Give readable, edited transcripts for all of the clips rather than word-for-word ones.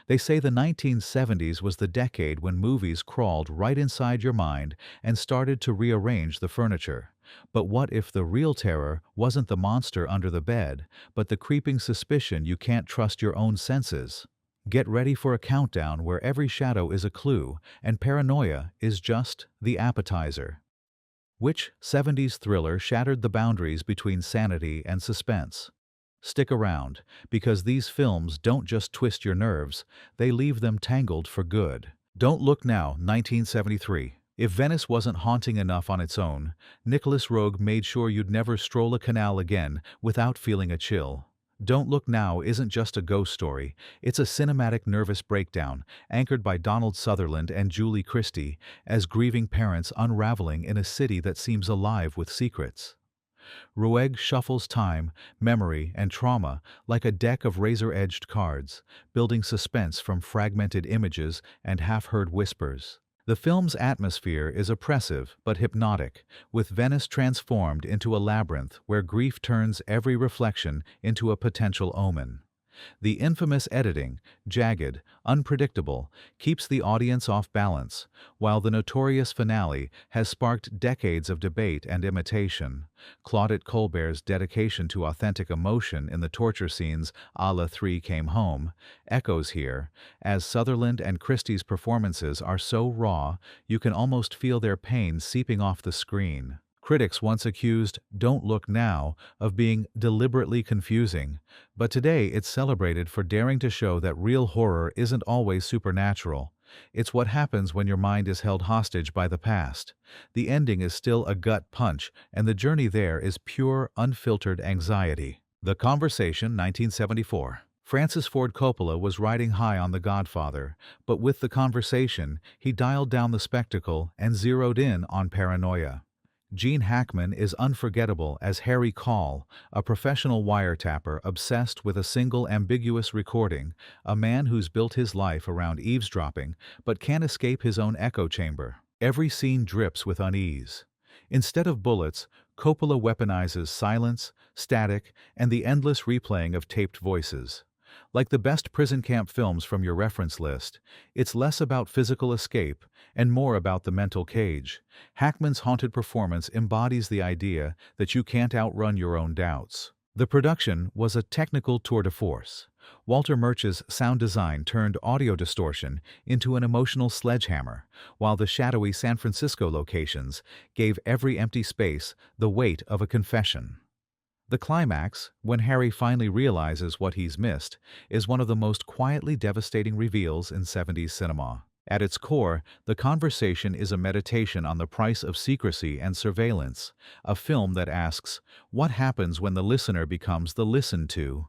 They say the 1970s was the decade when movies crawled right inside your mind and started to rearrange the furniture. But what if the real terror wasn't the monster under the bed, but the creeping suspicion you can't trust your own senses? Get ready for a countdown where every shadow is a clue and paranoia is just the appetizer. Which 70s thriller shattered the boundaries between sanity and suspense? Stick around, because these films don't just twist your nerves, they leave them tangled for good. Don't Look Now, 1973. If Venice wasn't haunting enough on its own, Nicholas Roeg made sure you'd never stroll a canal again without feeling a chill. Don't Look Now isn't just a ghost story, it's a cinematic nervous breakdown, anchored by Donald Sutherland and Julie Christie, as grieving parents unraveling in a city that seems alive with secrets. Roeg shuffles time, memory, and trauma like a deck of razor-edged cards, building suspense from fragmented images and half-heard whispers. The film's atmosphere is oppressive but hypnotic, with Venice transformed into a labyrinth where grief turns every reflection into a potential omen. The infamous editing, jagged, unpredictable, keeps the audience off balance, while the notorious finale has sparked decades of debate and imitation. Claudette Colbert's dedication to authentic emotion in the torture scenes a la Three Came Home echoes here, as Sutherland and Christie's performances are so raw you can almost feel their pain seeping off the screen. Critics once accused Don't Look Now of being deliberately confusing, but today it's celebrated for daring to show that real horror isn't always supernatural. It's what happens when your mind is held hostage by the past. The ending is still a gut punch, and the journey there is pure, unfiltered anxiety. The Conversation, 1974. Francis Ford Coppola was riding high on The Godfather, but with The Conversation, he dialed down the spectacle and zeroed in on paranoia. Gene Hackman is unforgettable as Harry Call, a professional wiretapper obsessed with a single ambiguous recording, a man who's built his life around eavesdropping but can't escape his own echo chamber. Every scene drips with unease. Instead of bullets, Coppola weaponizes silence, static, and the endless replaying of taped voices. Like the best prison camp films from your reference list, it's less about physical escape and more about the mental cage. Hackman's haunted performance embodies the idea that you can't outrun your own doubts. The production was a technical tour de force. Walter Murch's sound design turned audio distortion into an emotional sledgehammer, while the shadowy San Francisco locations gave every empty space the weight of a confession. The climax, when Harry finally realizes what he's missed, is one of the most quietly devastating reveals in 70s cinema. At its core, The Conversation is a meditation on the price of secrecy and surveillance, a film that asks, what happens when the listener becomes the listened to?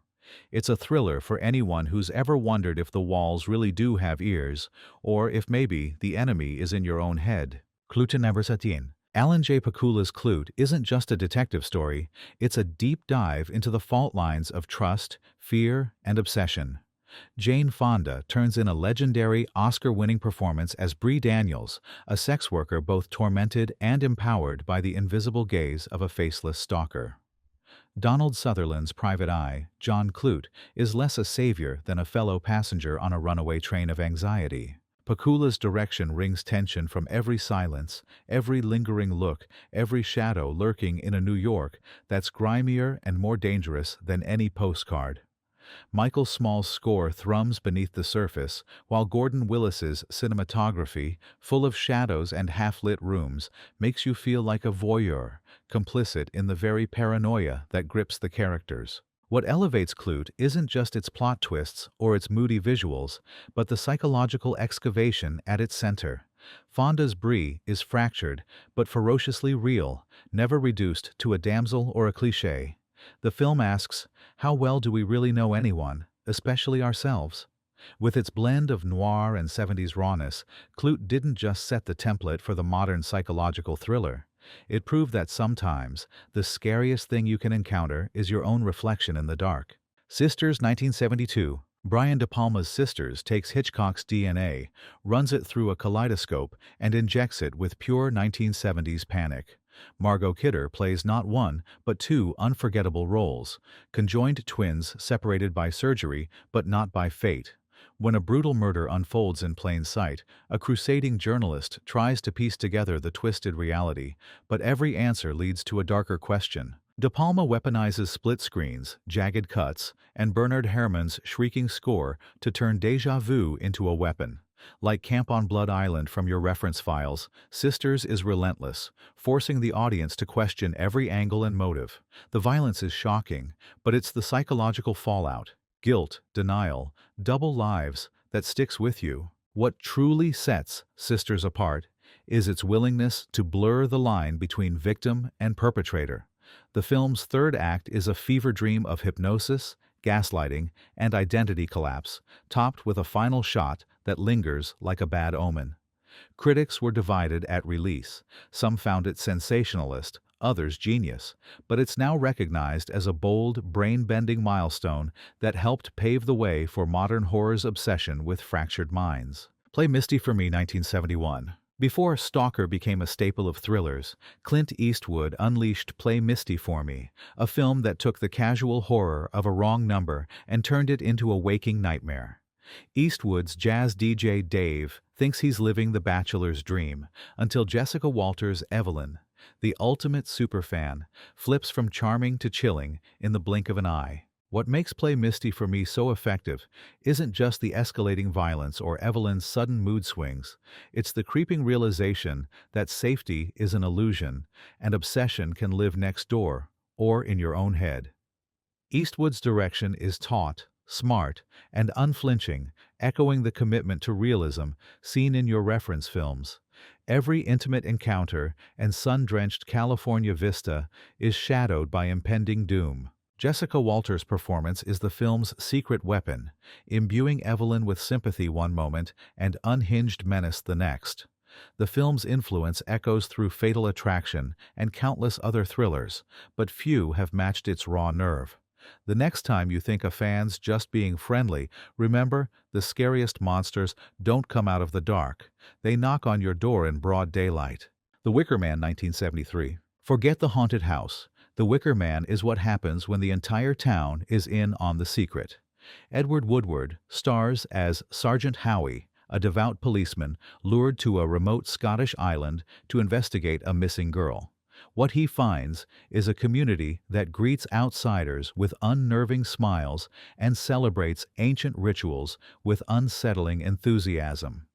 It's a thriller for anyone who's ever wondered if the walls really do have ears, or if maybe the enemy is in your own head. Clute number 13. Alan J. Pakula's Klute isn't just a detective story, it's a deep dive into the fault lines of trust, fear, and obsession. Jane Fonda turns in a legendary Oscar-winning performance as Bree Daniels, a sex worker both tormented and empowered by the invisible gaze of a faceless stalker. Donald Sutherland's private eye, John Clute, is less a savior than a fellow passenger on a runaway train of anxiety. Pakula's direction wrings tension from every silence, every lingering look, every shadow lurking in a New York that's grimier and more dangerous than any postcard. Michael Small's score thrums beneath the surface, while Gordon Willis's cinematography, full of shadows and half-lit rooms, makes you feel like a voyeur, complicit in the very paranoia that grips the characters. What elevates Klute isn't just its plot twists or its moody visuals, but the psychological excavation at its center. Fonda's Bree is fractured, but ferociously real, never reduced to a damsel or a cliché. The film asks, how well do we really know anyone, especially ourselves? With its blend of noir and 70s rawness, Klute didn't just set the template for the modern psychological thriller. It proved that sometimes the scariest thing you can encounter is your own reflection in the dark. Sisters, 1972. Brian De Palma's Sisters takes Hitchcock's DNA, runs it through a kaleidoscope, and injects it with pure 1970s panic. Margot Kidder plays not one, but two unforgettable roles, conjoined twins separated by surgery but not by fate. When a brutal murder unfolds in plain sight, a crusading journalist tries to piece together the twisted reality, but every answer leads to a darker question. De Palma weaponizes split screens, jagged cuts, and Bernard Herrmann's shrieking score to turn déjà vu into a weapon. Like Camp on Blood Island from your reference files, Sisters is relentless, forcing the audience to question every angle and motive. The violence is shocking, but it's the psychological fallout, guilt, denial, double lives, that sticks with you. What truly sets Sisters apart is its willingness to blur the line between victim and perpetrator. The film's third act is a fever dream of hypnosis, gaslighting, and identity collapse, topped with a final shot that lingers like a bad omen. Critics were divided at release. Some found it sensationalist, others genius, but it's now recognized as a bold, brain-bending milestone that helped pave the way for modern horror's obsession with fractured minds. Play Misty for Me, 1971. Before Stalker became a staple of thrillers, Clint Eastwood unleashed Play Misty for Me, a film that took the casual horror of a wrong number and turned it into a waking nightmare. Eastwood's jazz DJ Dave thinks he's living the bachelor's dream until Jessica Walter's Evelyn, the ultimate superfan, flips from charming to chilling in the blink of an eye. What makes Play Misty for Me so effective isn't just the escalating violence or Evelyn's sudden mood swings, it's the creeping realization that safety is an illusion and obsession can live next door or in your own head. Eastwood's direction is taut, smart, and unflinching, echoing the commitment to realism seen in your reference films. Every intimate encounter and sun-drenched California vista is shadowed by impending doom. Jessica Walter's performance is the film's secret weapon, imbuing Evelyn with sympathy one moment and unhinged menace the next. The film's influence echoes through Fatal Attraction and countless other thrillers, but few have matched its raw nerve. The next time you think a fan's just being friendly, remember, the scariest monsters don't come out of the dark. They knock on your door in broad daylight. The Wicker Man, 1973. Forget the haunted house. The Wicker Man is what happens when the entire town is in on the secret. Edward Woodward stars as Sergeant Howie, a devout policeman lured to a remote Scottish island to investigate a missing girl. What he finds is a community that greets outsiders with unnerving smiles and celebrates ancient rituals with unsettling enthusiasm.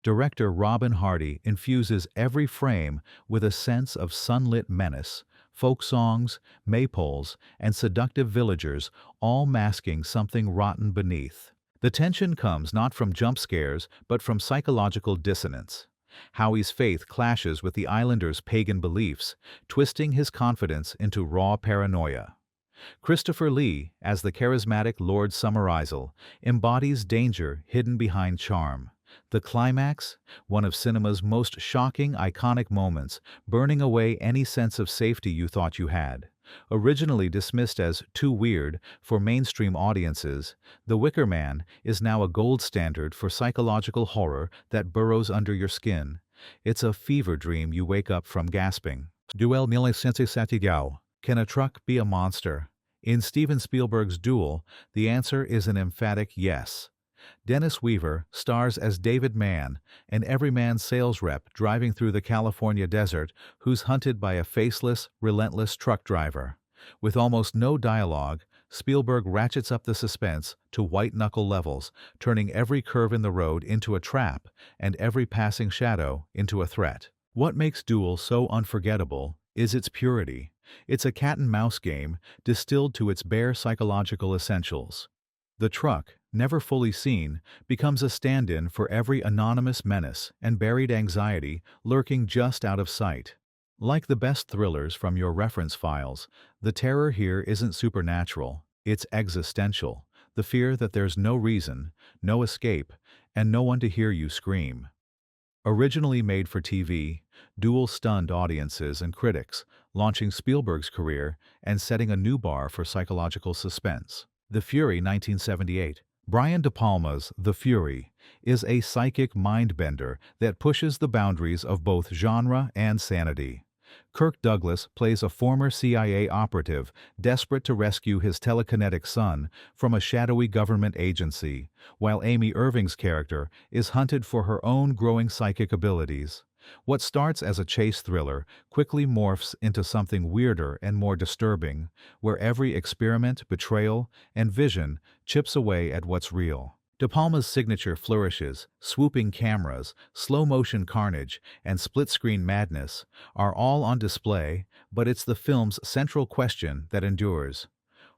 Director Robin Hardy infuses every frame with a sense of sunlit menace, folk songs, maypoles, and seductive villagers, all masking something rotten beneath. The tension comes not from jump scares, but from psychological dissonance. Howie's faith clashes with the islanders' pagan beliefs, twisting his confidence into raw paranoia. Christopher Lee, as the charismatic Lord Summerisle, embodies danger hidden behind charm. The climax, one of cinema's most shocking, iconic moments, burning away any sense of safety you thought you had. Originally dismissed as too weird for mainstream audiences, The Wicker Man is now a gold standard for psychological horror that burrows under your skin. It's a fever dream you wake up from gasping. Duel 1979. Can a truck be a monster? In Steven Spielberg's Duel, the answer is an emphatic yes. Dennis Weaver stars as David Mann, an everyman sales rep driving through the California desert who's hunted by a faceless, relentless truck driver. With almost no dialogue, Spielberg ratchets up the suspense to white-knuckle levels, turning every curve in the road into a trap and every passing shadow into a threat. What makes Duel so unforgettable is its purity. It's a cat-and-mouse game distilled to its bare psychological essentials. The truck, never fully seen, becomes a stand-in for every anonymous menace and buried anxiety lurking just out of sight. Like the best thrillers from your reference files, the terror here isn't supernatural, it's existential, the fear that there's no reason, no escape, and no one to hear you scream. Originally made for TV, Duel stunned audiences and critics, launching Spielberg's career and setting a new bar for psychological suspense. The Fury, 1978. Brian De Palma's The Fury is a psychic mind-bender that pushes the boundaries of both genre and sanity. Kirk Douglas plays a former CIA operative desperate to rescue his telekinetic son from a shadowy government agency, while Amy Irving's character is hunted for her own growing psychic abilities. What starts as a chase thriller quickly morphs into something weirder and more disturbing, where every experiment, betrayal, and vision chips away at what's real. De Palma's signature flourishes, swooping cameras, slow-motion carnage, and split-screen madness are all on display, but it's the film's central question that endures.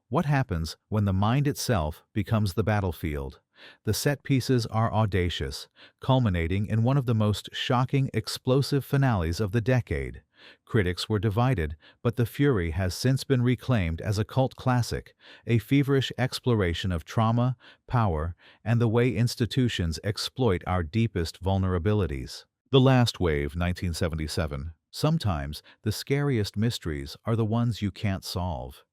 What happens when the mind itself becomes the battlefield? The set pieces are audacious, culminating in one of the most shocking, explosive finales of the decade. Critics were divided, but The Fury has since been reclaimed as a cult classic, a feverish exploration of trauma, power, and the way institutions exploit our deepest vulnerabilities. The Last Wave, 1977. Sometimes the scariest mysteries are the ones you can't solve.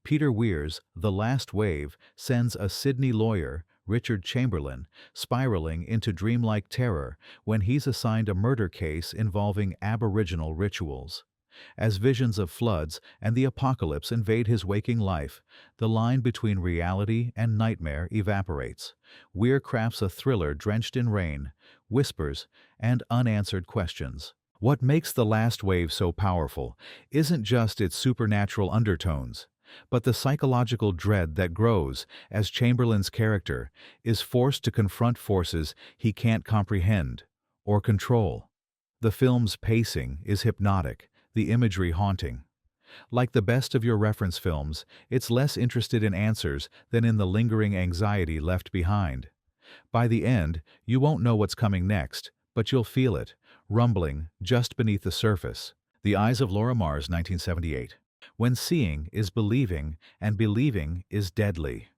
Peter Weir's The Last Wave sends a Sydney lawyer, Richard Chamberlain, spiraling into dreamlike terror when he's assigned a murder case involving Aboriginal rituals. As visions of floods and the apocalypse invade his waking life, the line between reality and nightmare evaporates. Weir crafts a thriller drenched in rain, whispers, and unanswered questions. What makes The Last Wave so powerful isn't just its supernatural undertones, but the psychological dread that grows as Chamberlain's character is forced to confront forces he can't comprehend or control. The film's pacing is hypnotic, the imagery haunting. Like the best of your reference films, it's less interested in answers than in the lingering anxiety left behind. By the end, you won't know what's coming next, but you'll feel it, rumbling just beneath the surface. The Eyes of Laura Mars, 1978. When seeing is believing and believing is deadly.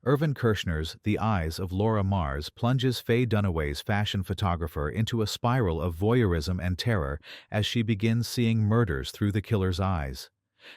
Irvin Kershner's The Eyes of Laura Mars plunges Faye Dunaway's fashion photographer into a spiral of voyeurism and terror as she begins seeing murders through the killer's eyes.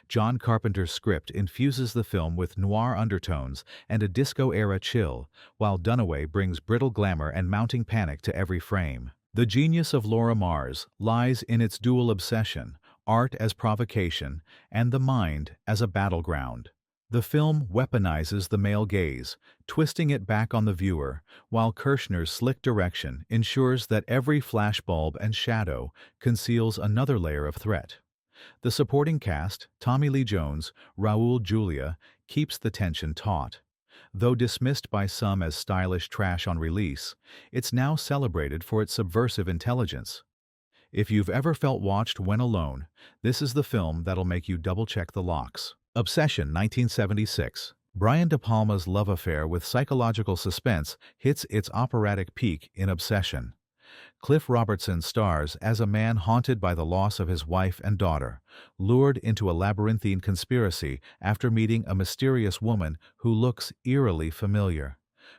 John Carpenter's script infuses the film with noir undertones and a disco-era chill, while Dunaway brings brittle glamour and mounting panic to every frame. The genius of Laura Mars lies in its dual obsession, art as provocation, and the mind as a battleground. The film weaponizes the male gaze, twisting it back on the viewer, while Kershner's slick direction ensures that every flashbulb and shadow conceals another layer of threat. The supporting cast, Tommy Lee Jones, Raul Julia, keeps the tension taut. Though dismissed by some as stylish trash on release, it's now celebrated for its subversive intelligence. If you've ever felt watched when alone, this is the film that'll make you double-check the locks. Obsession, 1976. Brian De Palma's love affair with psychological suspense hits its operatic peak in Obsession. Cliff Robertson stars as a man haunted by the loss of his wife and daughter, lured into a labyrinthine conspiracy after meeting a mysterious woman who looks eerily familiar.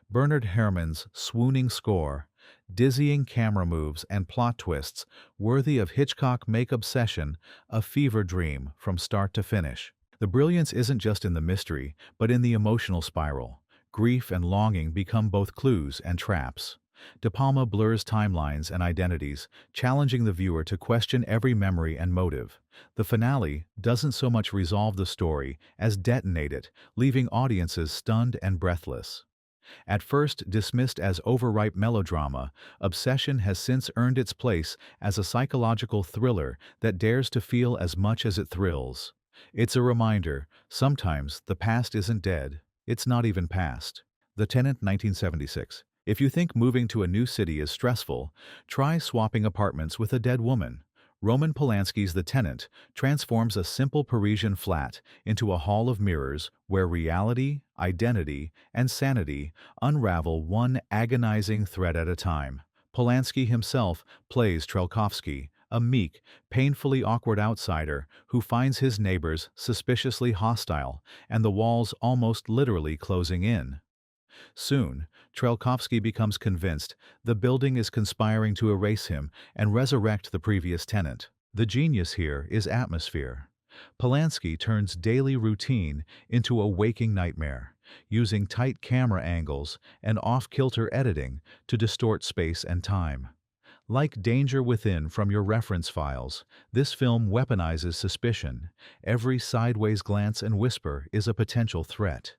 Bernard Herrmann's swooning score, dizzying camera moves, and plot twists worthy of Hitchcock make Obsession a fever dream from start to finish. The brilliance isn't just in the mystery, but in the emotional spiral. Grief and longing become both clues and traps. De Palma blurs timelines and identities, challenging the viewer to question every memory and motive. The finale doesn't so much resolve the story as detonate it, leaving audiences stunned and breathless. At first dismissed as overripe melodrama, Obsession has since earned its place as a psychological thriller that dares to feel as much as it thrills. It's a reminder, sometimes the past isn't dead, it's not even past. The Tenant, 1976. If you think moving to a new city is stressful, try swapping apartments with a dead woman. Roman Polanski's The Tenant transforms a simple Parisian flat into a hall of mirrors where reality, identity, and sanity unravel one agonizing thread at a time. Polanski himself plays Trelkovsky, a meek, painfully awkward outsider who finds his neighbors suspiciously hostile and the walls almost literally closing in. Soon, Trelkovsky becomes convinced the building is conspiring to erase him and resurrect the previous tenant. The genius here is atmosphere. Polanski turns daily routine into a waking nightmare, using tight camera angles and off-kilter editing to distort space and time. Like Danger Within from your reference files, this film weaponizes suspicion. Every sideways glance and whisper is a potential threat.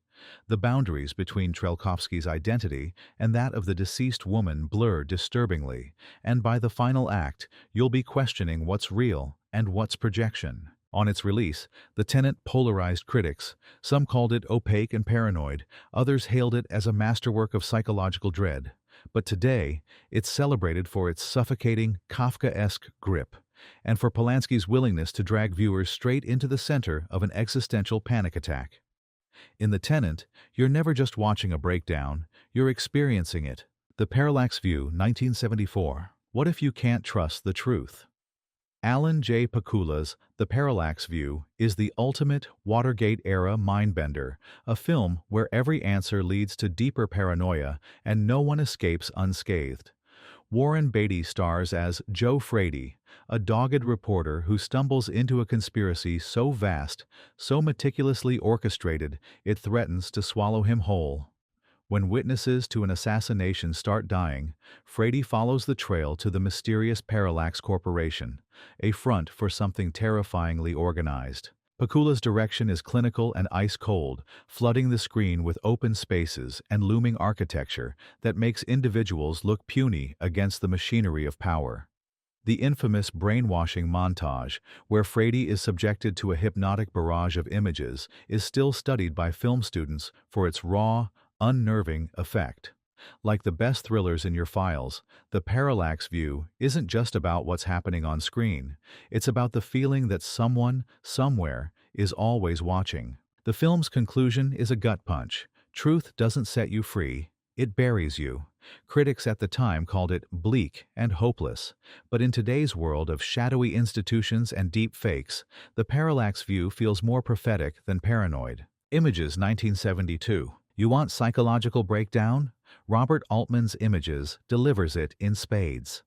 The boundaries between Trelkovsky's identity and that of the deceased woman blur disturbingly, and by the final act, you'll be questioning what's real and what's projection. On its release, The Tenant polarized critics. Some called it opaque and paranoid, others hailed it as a masterwork of psychological dread. But today, it's celebrated for its suffocating, Kafkaesque grip, and for Polanski's willingness to drag viewers straight into the center of an existential panic attack. In The Tenant, you're never just watching a breakdown, you're experiencing it. The Parallax View, 1974. What if you can't trust the truth? Alan J. Pakula's The Parallax View is the ultimate Watergate-era mindbender, a film where every answer leads to deeper paranoia and no one escapes unscathed. Warren Beatty stars as Joe Frady, a dogged reporter who stumbles into a conspiracy so vast, so meticulously orchestrated, it threatens to swallow him whole. When witnesses to an assassination start dying, Frady follows the trail to the mysterious Parallax Corporation, a front for something terrifyingly organized. Pakula's direction is clinical and ice-cold, flooding the screen with open spaces and looming architecture that makes individuals look puny against the machinery of power. The infamous brainwashing montage, where Frady is subjected to a hypnotic barrage of images, is still studied by film students for its raw, unnerving effect. Like the best thrillers in your files, The Parallax View isn't just about what's happening on screen. It's about the feeling that someone, somewhere, is always watching. The film's conclusion is a gut punch. Truth doesn't set you free, it buries you. Critics at the time called it bleak and hopeless, but in today's world of shadowy institutions and deep fakes, The Parallax View feels more prophetic than paranoid. Images, 1972. You want psychological breakdown? Robert Altman's Images delivers it in spades.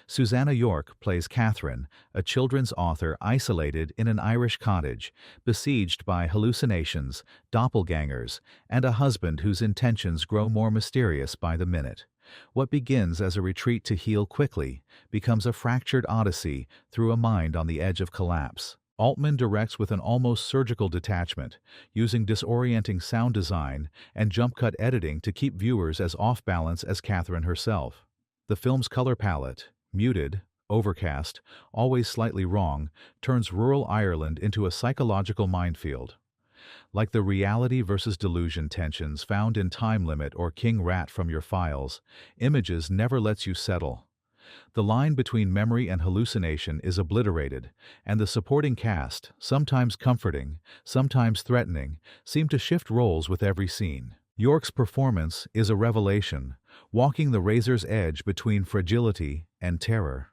Susanna York plays Catherine, a children's author isolated in an Irish cottage, besieged by hallucinations, doppelgangers, and a husband whose intentions grow more mysterious by the minute. What begins as a retreat to heal quickly becomes a fractured odyssey through a mind on the edge of collapse. Altman directs with an almost surgical detachment, using disorienting sound design and jump-cut editing to keep viewers as off-balance as Catherine herself. The film's color palette, muted, overcast, always slightly wrong, turns rural Ireland into a psychological minefield. Like the reality versus delusion tensions found in Time Limit or King Rat from your files, Images never lets you settle. The line between memory and hallucination is obliterated, and the supporting cast, sometimes comforting, sometimes threatening, seem to shift roles with every scene. York's performance is a revelation, walking the razor's edge between fragility and terror.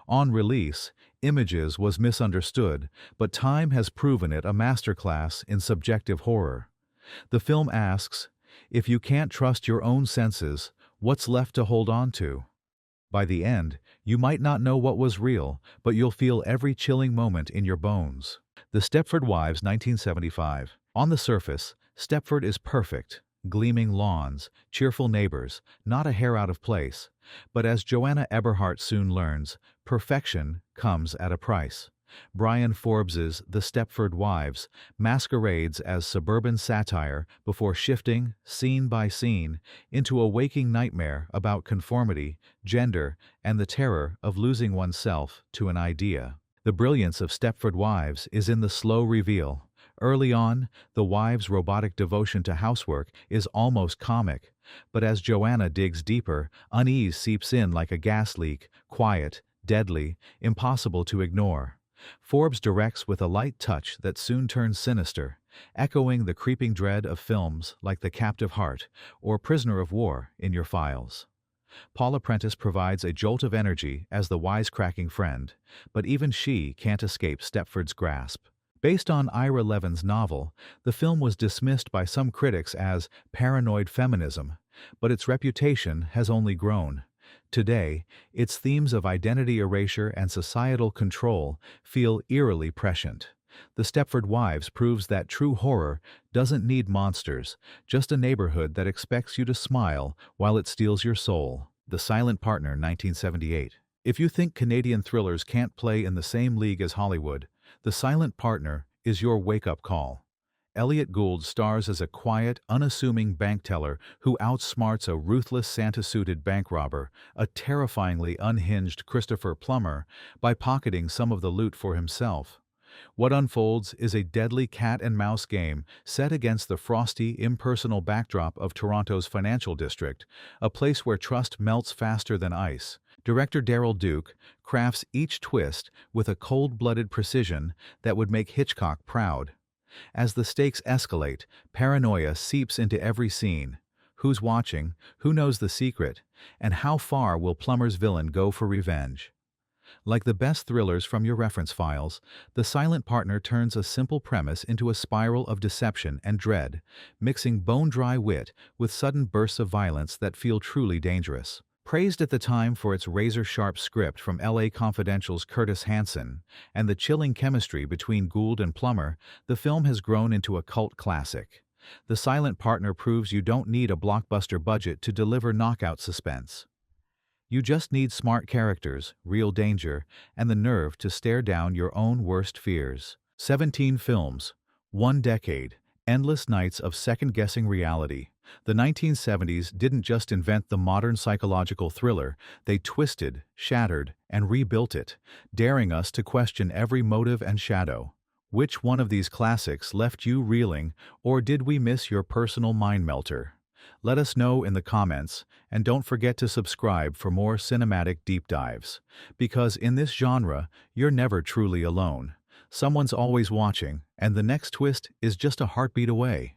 On release, Images was misunderstood, but time has proven it a masterclass in subjective horror. The film asks, if you can't trust your own senses, what's left to hold on to? By the end, you might not know what was real, but you'll feel every chilling moment in your bones. The Stepford Wives, 1975. On the surface, Stepford is perfect. Gleaming lawns, cheerful neighbors, not a hair out of place. But as Joanna Eberhardt soon learns, perfection comes at a price. Brian Forbes's The Stepford Wives masquerades as suburban satire before shifting, scene by scene, into a waking nightmare about conformity, gender, and the terror of losing oneself to an idea. The brilliance of Stepford Wives is in the slow reveal. Early on, the wives' robotic devotion to housework is almost comic, but as Joanna digs deeper, unease seeps in like a gas leak, quiet, deadly, impossible to ignore. Forbes directs with a light touch that soon turns sinister, echoing the creeping dread of films like The Captive Heart or Prisoner of War in your files. Paula Prentice provides a jolt of energy as the wisecracking friend, but even she can't escape Stepford's grasp. Based on Ira Levin's novel, the film was dismissed by some critics as paranoid feminism, but its reputation has only grown. Today, its themes of identity erasure and societal control feel eerily prescient. The Stepford Wives proves that true horror doesn't need monsters, just a neighborhood that expects you to smile while it steals your soul. The Silent Partner, 1978. If you think Canadian thrillers can't play in the same league as Hollywood, The Silent Partner is your wake-up call. Elliot Gould stars as a quiet, unassuming bank teller who outsmarts a ruthless Santa-suited bank robber, a terrifyingly unhinged Christopher Plummer, by pocketing some of the loot for himself. What unfolds is a deadly cat-and-mouse game set against the frosty, impersonal backdrop of Toronto's financial district, a place where trust melts faster than ice. Director Daryl Duke crafts each twist with a cold-blooded precision that would make Hitchcock proud. As the stakes escalate, paranoia seeps into every scene. Who's watching? Who knows the secret? And how far will Plummer's villain go for revenge? Like the best thrillers from your reference files, The Silent Partner turns a simple premise into a spiral of deception and dread, mixing bone-dry wit with sudden bursts of violence that feel truly dangerous. Praised at the time for its razor-sharp script from L.A. Confidential's Curtis Hanson and the chilling chemistry between Gould and Plummer, the film has grown into a cult classic. The Silent Partner proves you don't need a blockbuster budget to deliver knockout suspense. You just need smart characters, real danger, and the nerve to stare down your own worst fears. 17 films, 1 decade, endless nights of second-guessing reality. The 1970s didn't just invent the modern psychological thriller, they twisted, shattered, and rebuilt it, daring us to question every motive and shadow. Which one of these classics left you reeling, or did we miss your personal mind-melter? Let us know in the comments, and don't forget to subscribe for more cinematic deep dives. Because in this genre, you're never truly alone. Someone's always watching, and the next twist is just a heartbeat away.